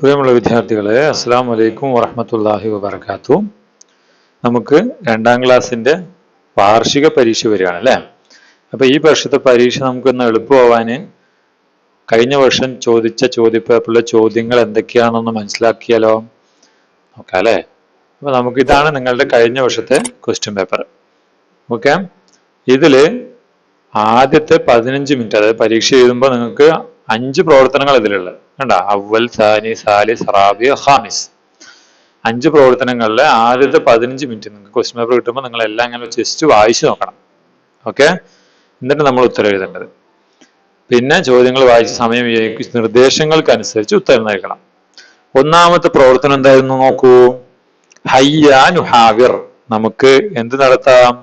പ്രിയമുള്ള വിദ്യാർത്ഥികളെ, അസ്സലാമു അലൈക്കും വറഹ്മത്തുള്ളാഹി വബറകാതുഹു. നമുക്ക് 2ാം ക്ലാസ്സിന്റെ വാർഷിക പരീക്ഷ വരികയാണ് അല്ലേ. അപ്പൊ ഈ വർഷത്തെ പരീക്ഷ നമുക്കൊന്ന് എളുപ്പമാവാന് കഴിഞ്ഞ വർഷം ചോദിച്ച ചോദ്യപേപ്പറിലെ ചോദ്യങ്ങൾ എന്തൊക്കെയാണെന്ന് മനസ്സിലാക്കിയാലോ നോക്കാം അല്ലേ. അപ്പൊ ഇതാണ് നിങ്ങളുടെ കഴിഞ്ഞ വർഷത്തെ ക്വസ്റ്റ്യൻ പേപ്പർ. ഓക്കെ, ഇതില് ആദ്യത്തെ 15 മിനിറ്റ്, അതായത് പരീക്ഷ എഴുതുമ്പോൾ നിങ്ങൾക്ക് 5 പ്രവർത്തനങ്ങൾ ഇതിലുള്ളത് കണ്ടാ. അവൽ, സാനി, സാലിസ്, റാബി, ഖാമിസ്. 5 പ്രവർത്തനങ്ങളിലെ ആദ്യത്തെ 15 മിനിറ്റ് നിങ്ങൾക്ക് ക്വസ്റ്റ്യൻ പേപ്പർ കിട്ടുമ്പോൾ നിങ്ങൾ എല്ലാം ഇങ്ങനെ ജസ്റ്റ് വായിച്ചു നോക്കണം. ഓക്കെ, എന്നിട്ട് നമ്മൾ ഉത്തരം എഴുതേണ്ടത്. പിന്നെ ചോദ്യങ്ങൾ വായിച്ച സമയം നിർദ്ദേശങ്ങൾക്കനുസരിച്ച് ഉത്തരം നൽകണം. ഒന്നാമത്തെ പ്രവർത്തനം എന്തായിരുന്നു നോക്കൂ. ഹയ്യാ നുഹാവിർ, നമുക്ക് എന്ത് നടത്താം?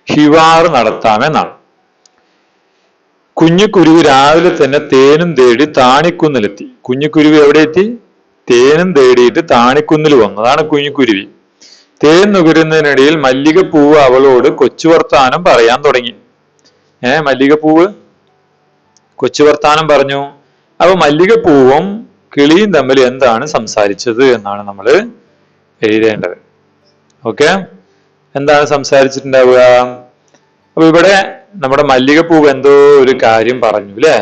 ഹിവാർ നടത്താമെന്നാണ്. കുഞ്ഞുകുരുവി രാവിലെ തന്നെ തേനും തേടി താണിക്കുന്നിലെത്തി. കുഞ്ഞുകുരുവി എവിടെ എത്തി? തേനും തേടിയിട്ട് താണിക്കുന്നിൽ വന്നു. അതാണ് കുഞ്ഞുകുരുവി. തേൻ നുകരുന്നതിനിടയിൽ മല്ലികപ്പൂവ് അവളോട് കൊച്ചു വർത്താനം പറയാൻ തുടങ്ങി. മല്ലികപ്പൂവ് കൊച്ചു വർത്താനം പറഞ്ഞു. അപ്പൊ മല്ലികപ്പൂവും കിളിയും തമ്മിൽ എന്താണ് സംസാരിച്ചത് എന്നാണ് നമ്മൾ എഴുതേണ്ടത്. ഓക്കെ, എന്താണ് സംസാരിച്ചിട്ടുണ്ടാവുക? അപ്പൊ ഇവിടെ നമ്മുടെ മല്ലികപ്പൂവ് എന്തോ ഒരു കാര്യം പറഞ്ഞു അല്ലേ.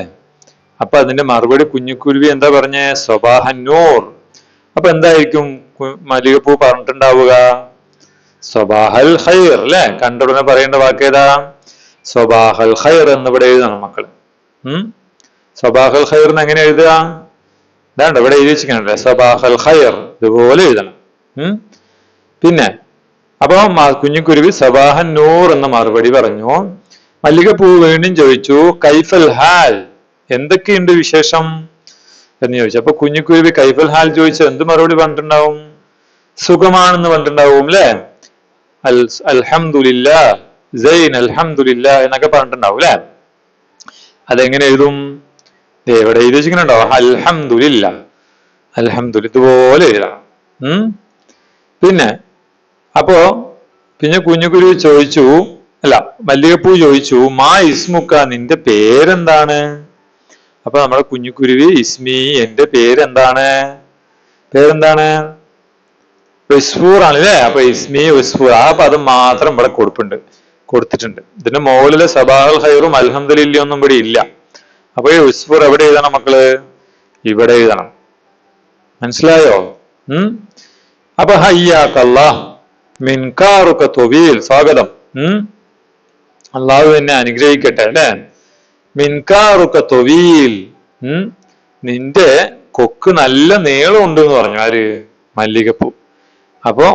അപ്പൊ അതിന്റെ മറുപടി കുഞ്ഞുകുരുവി എന്താ പറഞ്ഞേ? സ്വബാഹന്നൂർ. അപ്പൊ എന്തായിരിക്കും മല്ലികപ്പൂ പറഞ്ഞിട്ടുണ്ടാവുക? സ്വബാഹൽ ഖൈർ അല്ലെ. കണ്ടുടനെ പറയേണ്ട വാക്കേതാ? സ്വബാഹൽ ഖൈർ എന്നിവിടെ എഴുതണം മക്കള്. സ്വബാഹൽ ഖൈർ എങ്ങനെ എഴുതുക? ഇതാണ്ട് ഇവിടെ എഴുതി വെച്ചിരിക്കണല്ലേ, സ്വബാഹൽ ഖൈർ. ഇതുപോലെ എഴുതണം. പിന്നെ അപ്പൊ കുഞ്ഞുകുരുവി സബാഹൻ നൂർ എന്ന മറുപടി പറഞ്ഞു. മല്ലികപ്പൂ വീണ്ടും ചോദിച്ചു, കൈഫൽ ഹാൽ, എന്തൊക്കെയുണ്ട് വിശേഷം എന്ന് ചോദിച്ചു. അപ്പൊ കുഞ്ഞുകുരുവി കൈഫൽ ഹാൽ ചോദിച്ചു എന്ത് മറുപടി പറഞ്ഞിട്ടുണ്ടാവും? സുഖമാണെന്ന് പറഞ്ഞിട്ടുണ്ടാവും അല്ലെ. അൽഹംദുലില്ലാ, സൈൻ അൽഹംദുലില്ലാ എന്നൊക്കെ പറഞ്ഞിട്ടുണ്ടാവും അല്ലെ. അതെങ്ങനെ എഴുതും? എവിടെ എഴുതി വെച്ചിട്ടുണ്ടോ? അൽഹംദുലില്ലാ, അൽഹംദുലില്ലാ, ഇതുപോലെ എഴുതണം. പിന്നെ കുഞ്ഞുകുരുവി ചോദിച്ചു, അല്ല മല്ലികപ്പൂ ചോദിച്ചു, മാ ഇസ്മുക്ക, നിന്റെ പേരെന്താണ്? അപ്പൊ നമ്മുടെ കുഞ്ഞുകുരുവി ഇസ്മി, എന്റെ പേരെന്താണ്? പേരെന്താണ്? ഉസ്ഫൂർ ആണ് അല്ലേ. അപ്പൊ ഇസ്മി ഉസ്ഫൂർ, ആ പദം മാത്രം ഇവിടെ കൊടുത്തിട്ടുണ്ട്. ഇതിന്റെ മുകളിലെ സബാഹൽ ഖൈറും അൽഹംദുലില്ലാ ഒന്നും ഇവിടെ ഇല്ല. അപ്പൊ ഈ ഉസ്ഫൂർ എവിടെ എഴുതണം മക്കള്? ഇവിടെ എഴുതണം. മനസ്സിലായോ? അപ്പൊ ഹയ്യാക്കല്ലാഹ് മിൻകാറുക ത്വബീൽ, സ്വാഗതം. അള്ളാഹു എന്നെ അനുഗ്രഹിക്കട്ടെ അല്ലെ. മിൻകാറുക ത്വബീൽ, നിന്റെ കൊക്ക് നല്ല നീളം ഉണ്ട് എന്ന് പറഞ്ഞു. ആര്? മല്ലികപ്പൂ. അപ്പോ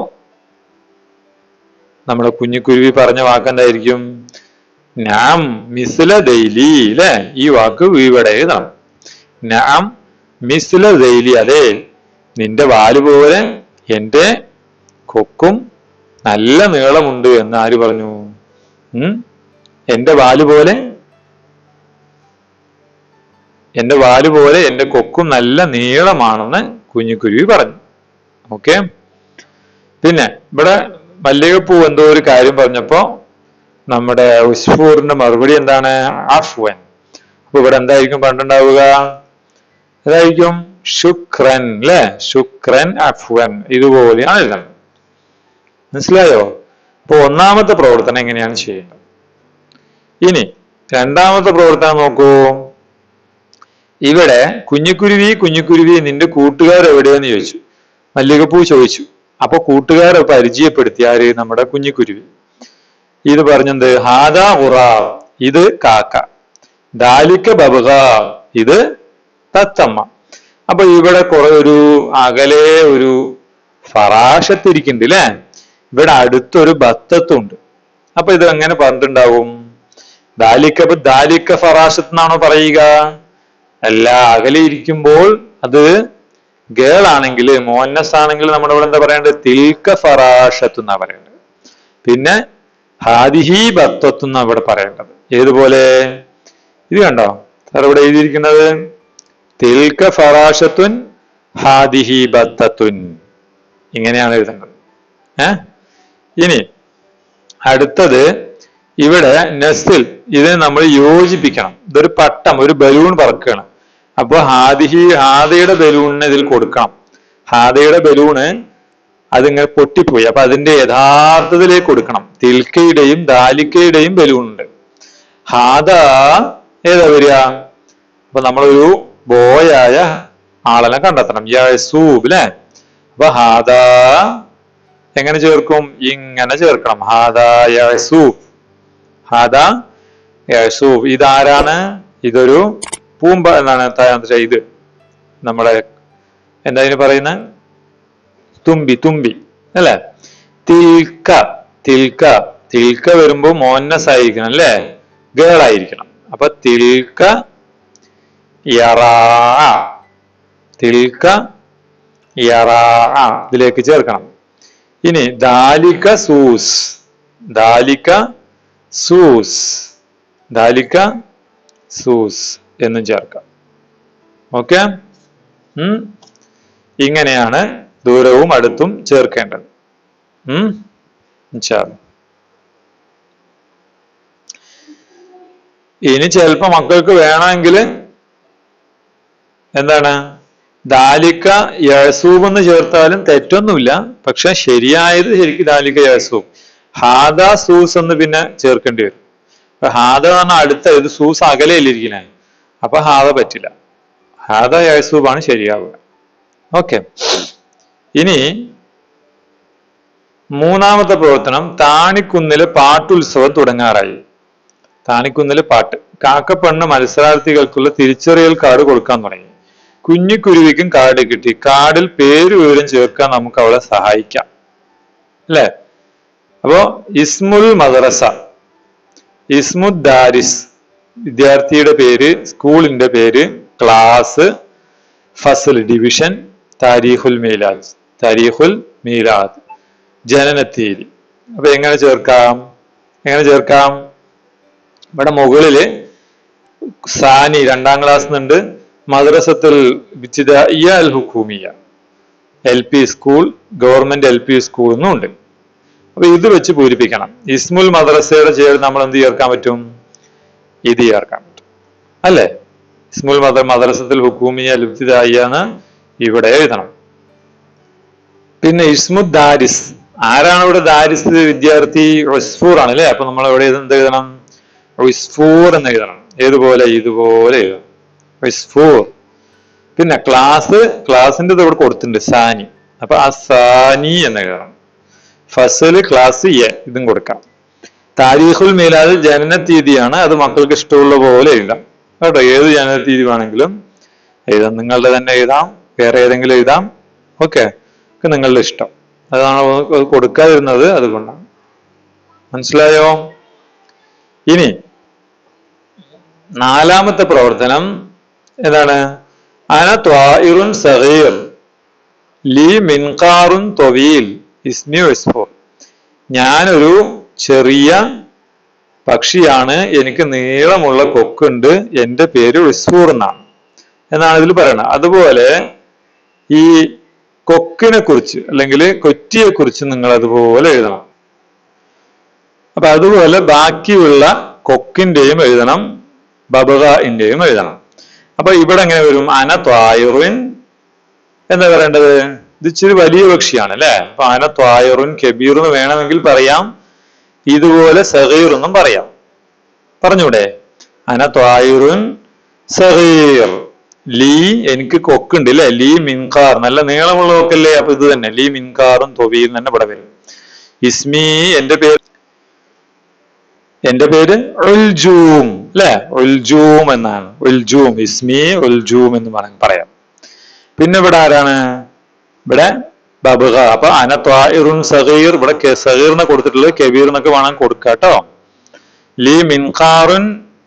നമ്മുടെ കുഞ്ഞുകുരുവി പറഞ്ഞ വാക്കെന്തായിരിക്കും? നാം മിസ്ല ദൈലി അല്ലെ. ഈ വാക്ക് ഇവിടെ എഴുതണം. നാം മിസ്ല ദൈലി, അതെ നിന്റെ വാല് പോലെ എന്റെ കൊക്കും നല്ല നീളമുണ്ട് എന്ന് ആര് പറഞ്ഞു? എന്റെ വാല് പോലെ എന്റെ കൊക്കും നല്ല നീളമാണെന്ന് കുഞ്ഞുകുരുവി പറഞ്ഞു. ഓക്കെ, പിന്നെ ഇവിടെ മല്ലികപ്പൂ എന്തോ ഒരു കാര്യം പറഞ്ഞപ്പോ നമ്മുടെ ഉസ്ഫൂറിന്റെ മറുപടി എന്താണ്? അഫ്വൻ. അപ്പൊ ഇവിടെ എന്തായിരിക്കും പറഞ്ഞിട്ടുണ്ടാവുക? അതായിരിക്കും ശുക്രൻ അല്ലെ. ശുക്രൻ അഫ്വൻ, ഇതുപോലെയാണ് എഴുതണം. മനസ്സിലായോ? അപ്പൊ ഒന്നാമത്തെ പ്രവർത്തനം എങ്ങനെയാണ് ചെയ്യേണ്ടത്. ഇനി 2ാമത്തെ പ്രവർത്തനം നോക്കൂ. ഇവിടെ കുഞ്ഞുകുരുവി നിന്റെ കൂട്ടുകാർ എവിടെയെന്ന് ചോദിച്ചു. മല്ലികപ്പൂ ചോദിച്ചു. അപ്പൊ കൂട്ടുകാരെ പരിചയപ്പെടുത്തി ആര്? നമ്മുടെ കുഞ്ഞുകുരുവി. ഇത് പറഞ്ഞത് ഹാദാ ഖുറാബ്, ഇത് കാക്ക. ദാലിക ബബ്ഗ, ഇത് തത്തമ്മ. അപ്പൊ ഇവിടെ ഒരു അകലെ ഒരു ഫറാശത്തിരിക്കുന്നുണ്ട് അല്ലെ. ഇവിടെ അടുത്തൊരു ബത്തത്തുണ്ട്. അപ്പൊ ഇത് എങ്ങനെ പറഞ്ഞിട്ടുണ്ടാവും? ദാലിക്ക ഫറാശത്ത് എന്നാണോ പറയുക? അല്ല, അകലെ ഇരിക്കുമ്പോൾ അത് ഗേൾ ആണെങ്കിൽ, മോന്നസ് ആണെങ്കിൽ നമ്മുടെ ഇവിടെ എന്താ പറയേണ്ടത്? തിൽക്ക ഫറാശത്ത് എന്നാ പറയേണ്ടത്. പിന്നെ ഹാദിഹി ബത്തത്ത് എന്നാ ഇവിടെ പറയേണ്ടത്. ഏതുപോലെ? ഇത് കണ്ടോ സാർ ഇവിടെ എഴുതിയിരിക്കുന്നത്? തിൽക്ക ഫറാശത്തുൻ ഹാദിഹി ബത്തത്തുൻ, ഇങ്ങനെയാണ് എഴുതേണ്ടത്. ഇനി അടുത്തത് ഇവിടെ നെസ്റ്റിൽ ഇതിനെ നമ്മൾ യോജിപ്പിക്കണം. ഇതൊരു പട്ടം, ഒരു ബലൂൺ പറക്കുകയാണ്. അപ്പൊ ഹാദയുടെ ബലൂണിനെ ഇതിൽ കൊടുക്കണം. ഹാദയുടെ ബലൂണ് അതിങ്ങനെ പൊട്ടിപ്പോയി. അപ്പൊ അതിന്റെ യഥാർത്ഥത്തിലേക്ക് കൊടുക്കണം. തിൽക്കയുടെയും ദാലിക്കയുടെയും ബലൂൺ ഉണ്ട്. ഹാദ ഏതാ വരിക? അപ്പൊ നമ്മളൊരു ബോയായ ആളെ കണ്ടെത്തണം. യസൂബ് അല്ലെ? അപ്പൊ ഹാദ എങ്ങനെ ചേർക്കും? ഇങ്ങനെ ചേർക്കണം. ഹാദ യസൂബ്, ഹാദ യസൂബ്. ഇതാരാണ്? ഇതൊരു എന്താണ് ഇത് നമ്മളെ എന്താ ഇതിന് പറയുന്ന തുമ്പി അല്ലെ? തിൽക്ക വരുമ്പോ മോന്നസ് ആയിരിക്കണം അല്ലെ? ഗേൾ ആയിരിക്കണം. അപ്പൊ തിൽക്ക ഇതിലേക്ക് ചേർക്കണം. ഇനി ദാലിക സൂസ് എന്നും ചേർക്കാം. ഓക്കെ. ഇങ്ങനെയാണ് ദൂരവും അടുത്തും ചേർക്കേണ്ടത്. ഇനി ചിലപ്പോ മക്കൾക്ക് വേണമെങ്കിൽ എന്താണ് ദാലിക്ക യസൂബ് എന്ന് ചേർത്താലും തെറ്റൊന്നുമില്ല. പക്ഷെ ശരിയായത് ശരിക്കും ദാലിക്ക യസൂബ്. ഹാദ സൂസ് എന്ന് പിന്നെ ചേർക്കേണ്ടി വരും. അപ്പൊ ഹാദ എന്ന് പറഞ്ഞാൽ അടുത്ത ഇത് സൂസ് അകലെയല്ലിരിക്കണേ. അപ്പൊ ഹാദ പറ്റില്ല. ഹാദ യസൂബാണ് ശരിയാവുക. ഓക്കെ. ഇനി മൂന്നാമത്തെ പ്രവർത്തനം, താണിക്കുന്നിലെ പാട്ടുത്സവം തുടങ്ങാറായി. താണിക്കുന്നിലെ പാട്ട്. കാക്കപ്പെണ്ണ് മത്സരാർത്ഥികൾക്കുള്ള തിരിച്ചറിയൽ കാർഡ് കൊടുക്കാൻ തുടങ്ങി. കുഞ്ഞിക്കുരുവിക്കും കാർഡ് കിട്ടി. കാർഡിൽ പേര് വിവരം ചേർക്കാൻ നമുക്ക് അവളെ സഹായിക്കാം അല്ലെ? അപ്പോ ഇസ്മുൽ മദ്രസ, ഇസ്മുദ്ദാരിസ് വിദ്യാർത്ഥിയുടെ പേര്, സ്കൂളിന്റെ പേര്, ക്ലാസ്, ഫസൽ ഡിവിഷൻ, താരീഖുൽ മീലാദ് ജനനത്തീയതി. അപ്പൊ എങ്ങനെ ചേർക്കാം? ഇവിടെ മുകളില് സാനി 2ാം ക്ലാസ് ഉണ്ട്. മദ്രസത്തുൽ ഇബ്തിദാഇയ്യ അൽ ഹുക്കൂമിയ LP school, government LP school എന്നും ഉണ്ട്. അപ്പൊ ഇത് വെച്ച് പൂരിപ്പിക്കണം. ഇസ്മുൽ മദ്രസയുടെ ചേർന്ന് നമ്മൾ എന്ത് ചേർക്കാൻ പറ്റും? ഇത് ചേർക്കാൻ പറ്റും അല്ലെ? ഇസ്മുൽ മദ്രസത്തുൽ ഹുക്കൂമിയ അൽ ഇബ്തിദാഇയ്യ എന്ന് ഇവിടെ എഴുതണം. പിന്നെ ഇസ്മുദ്ദാരിസ്, ആരാണ് ഇവിടെ ദാരിസ്? വിദ്യാർത്ഥി ഉസ്ഫൂർ ആണ് അല്ലെ? അപ്പൊ നമ്മൾ ഇവിടെ എന്ത് എഴുതണം? ഉസ്ഫൂർ എന്ന് എഴുതണം. ഇതുപോലെ എഴുതണം. ഉസ്ഫൂർ. പിന്നെ ക്ലാസിന്റെ ഇവിടെ കൊടുത്തിട്ടുണ്ട് സാനി. അപ്പൊ ആ സാനി എന്ന് എഴുതണം. ഫസല് ക്ലാസ് ഇതും കൊടുക്കാം. താരീഖുൽ മീലാദ് ജനന തീയതിയാണ്. അത് മക്കൾക്ക് ഇഷ്ടമുള്ള പോലെ എഴുതാം കേട്ടോ. ഏത് ജനന തീയതി വേണമെങ്കിലും എഴുതാം. നിങ്ങളുടെ തന്നെ എഴുതാം, വേറെ ഏതെങ്കിലും എഴുതാം. ഓക്കെ, നിങ്ങളുടെ ഇഷ്ടം. അതാണ് കൊടുക്കാതിരുന്നത്, അതുകൊണ്ടാണ്. മനസ്സിലായോ? ഇനി നാലാമത്തെ പ്രവർത്തനം എന്താണ്? അന ത്വാഇറുൻ സഗീർ ലീ മിൻകാറുൻ ത്വീൽ ഇസ്മി ഉസ്ഫൂർ. ഞാനൊരു ചെറിയ പക്ഷിയാണ്, എനിക്ക് നീളമുള്ള കൊക്കുണ്ട്, എന്റെ പേര് ഉസ്ഫൂർ എന്നാണ് ഇതിൽ പറയുന്നത്. അതുപോലെ ഈ കൊക്കിനെ കുറിച്ച് അല്ലെങ്കിൽ കൊറ്റിയെ കുറിച്ച് നിങ്ങൾ അതുപോലെ എഴുതണം. അപ്പൊ അതുപോലെ ബാക്കിയുള്ള കൊക്കിന്റെയും എഴുതണം, ബബഗാഇന്റെയും എഴുതണം. അപ്പൊ ഇവിടെ എങ്ങനെ വരും? അന ത്വായിറുൻ എന്താ പറയേണ്ടത്? ഇത് ഇച്ചിരി വലിയ പക്ഷിയാണ് അല്ലെ? അപ്പൊ അന ത്വായിറുൻ കബീർ എന്ന് വേണമെങ്കിൽ പറയാം, ഇതുപോലെ സഗീർ എന്നും പറയാം. പറഞ്ഞൂടെ? അന ത്വായിറുൻ സഗീർ ലീ, എനിക്ക് കൊക്കുണ്ട് അല്ലെ? ലീ മിൻകാർ, നല്ല നീളമുള്ള കൊക്കല്ലേ? അപ്പൊ ഇത് തന്നെ ലീ മിൻകാറും തൊവീൽ തന്നെ ഇവിടെ വരും. ഇസ്മി, എന്റെ പേര് ഉൽജൂം അല്ലെ? ഉൽജൂം എന്നാണ്. ഉൽജൂം, ഇസ്മി ഉൽജൂം എന്ന് പറയാം. പിന്നെ ഇവിടെ ആരാണ്? ഇവിടെ ബബഗ. അപ്പൊ അന ത്വാഇറുൻ സഗീർ, ഇവിടെ സഗീറിനെ കൊടുത്തിട്ടുള്ളത് കബീറിനൊക്കെ വേണം കൊടുക്കാട്ടോ. ലീ മിൻകാറുൻ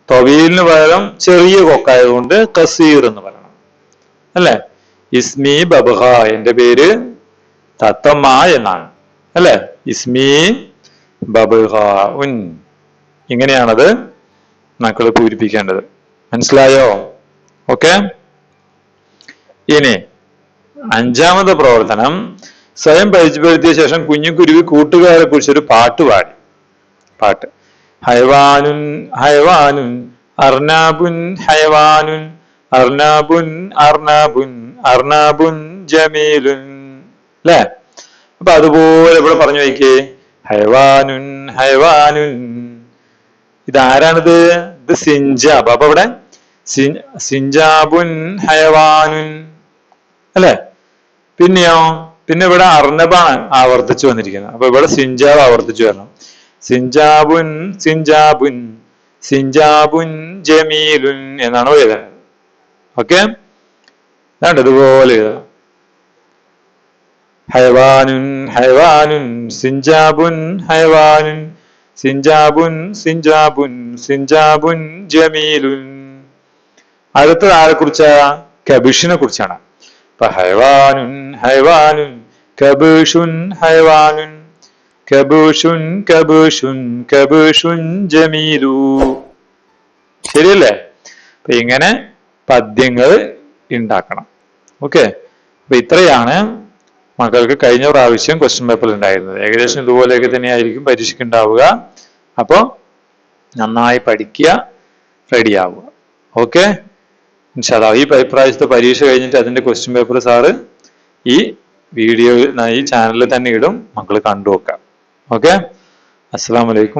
തൊവീലിന് പകരം ചെറിയ കൊക്കായതുകൊണ്ട് കസീർ എന്ന് പറയണം അല്ലെ? ഇസ്മി ബബഗ, എന്റെ പേര് തത്തമ്മ എന്നാണ് അല്ലെ? ഇസ്മി ബബഗ ഉൻ. ഇങ്ങനെയാണത് മക്കൾ പൂരിപ്പിക്കേണ്ടത്. മനസ്സിലായോ? ഓക്കെ. ഇനി അഞ്ചാമത്തെ പ്രവർത്തനം, സ്വയം പരിചയപ്പെടുത്തിയ ശേഷം കുഞ്ഞുകുരുവി കൂട്ടുകാരെ കുറിച്ചൊരു പാട്ട് പാട്ട്. ഹയവാനുൻ ഹയവാനുൻ അർനാബുൻ ഹയവാനുൻ അർണബുൻ അർണബുൻ അർണബുൻ ജമീലുൻ. അല്ലെ? അപ്പൊ അതുപോലെ ഇവിടെ പറഞ്ഞു വയ്ക്കേ ഹൈവാനുൻ ഹൈവാനുൻ. ഇതാരാണിത്? ഇത് സിഞ്ചാബ്. അപ്പൊ ഇവിടെ സിഞ്ചാബുൻ ഹൈവാനുൻ അല്ലെ? പിന്നെയോ പിന്നെ ഇവിടെ അർണബാണ് ആവർത്തിച്ചു വന്നിരിക്കുന്നത്. അപ്പൊ ഇവിടെ സിഞ്ചാബ് ആവർത്തിച്ചു വരണം. സിഞ്ചാബുൻ സിഞ്ചാബുൻ സിഞ്ചാബുൻ ജമീലുൻ എന്നാണ് എഴുതുന്നത്. ഓക്കെ, ഇതുപോലെ എഴുതാം. ഹൈവാനുൻ ഹൈവാനുൻ സിഞ്ചാബുൻ ഹൈവാനുൻ സിഞ്ചാബുൻ സിഞ്ചാബുൻ സിഞ്ചാബുൻ ജമീലുൻ. അടുത്തത് ആരെ കുറിച്ചാ? കബീഷിനെ കുറിച്ചാണ്. അപ്പൊ ഹൈവാനുൻ ഹൈവാനുൻ കബീഷുൻ ഹൈവാനുൻ കബീഷുൻ കബീഷുൻ കബീഷുൻ ജമീലു. ശരിയല്ലേ? അപ്പൊ ഇങ്ങനെ പദ്യങ്ങൾ ഉണ്ടാക്കണം. ഓക്കെ, അപ്പൊ ഇത്രയാണ് മക്കൾക്ക് കഴിഞ്ഞ പ്രാവശ്യം ക്വസ്റ്റ്യൻ പേപ്പറിൽ ഉണ്ടായിരുന്നത്. ഏകദേശം ഇതുപോലെയൊക്കെ തന്നെയായിരിക്കും പരീക്ഷയ്ക്ക് ഉണ്ടാവുക. അപ്പൊ നന്നായി പഠിക്കുക, റെഡി ആവുക. ഓക്കെ, ഇൻഷാ അല്ലാഹ് ഈ പ്രാവശ്യത്തെ പരീക്ഷ കഴിഞ്ഞിട്ട് അതിന്റെ ക്വസ്റ്റ്യൻ പേപ്പർ സാറ് ഈ വീഡിയോ ഈ ചാനലിൽ തന്നെ ഇടും. മക്കൾ കണ്ടു നോക്കാം. ഓക്കെ, അസ്സലാമു അലൈക്കും.